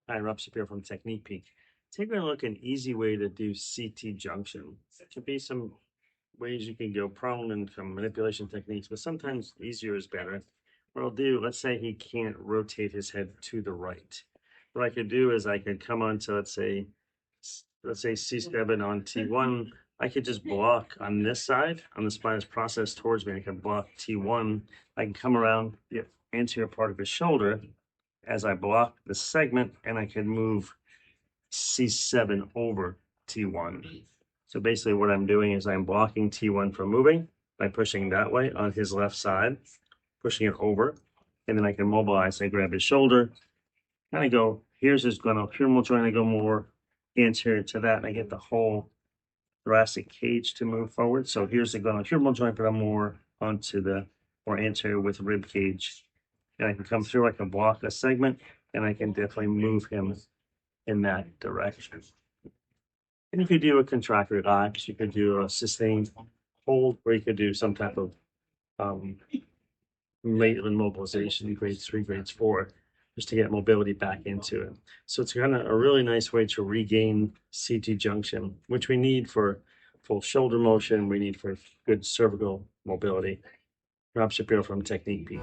Hi, Robert Shapiro from Technique Peak. Taking a look at an easy way to do CT junction. There could be some ways you can go prone and some manipulation techniques, but sometimes easier is better. What I'll do, let's say he can't rotate his head to the right. What I could do is I could come on to, let's say C7 on T1. I could just block on this side, on the spinous process towards me. I can block T1. I can come around the anterior part of his shoulder as I block the segment, and I can move C7 over T1. So basically what I'm doing is I'm blocking T1 from moving by pushing that way on his left side, pushing it over, and then I can mobilize. I grab his shoulder, kind of go, here's his glenohumeral joint, I go more anterior to that, and I get the whole thoracic cage to move forward. So here's the glenohumeral joint, but I'm more onto the more anterior with rib cage. And I can come through, I can block a segment, and I can definitely move him in that direction. And you could do a contractor relax, you could do a sustained hold, or you could do some type of latent mobilization, grades 3, grades 4, just to get mobility back into it. So it's kind of a really nice way to regain CT junction, which we need for full shoulder motion, we need for good cervical mobility. Rob Shapiro from Technique Peak.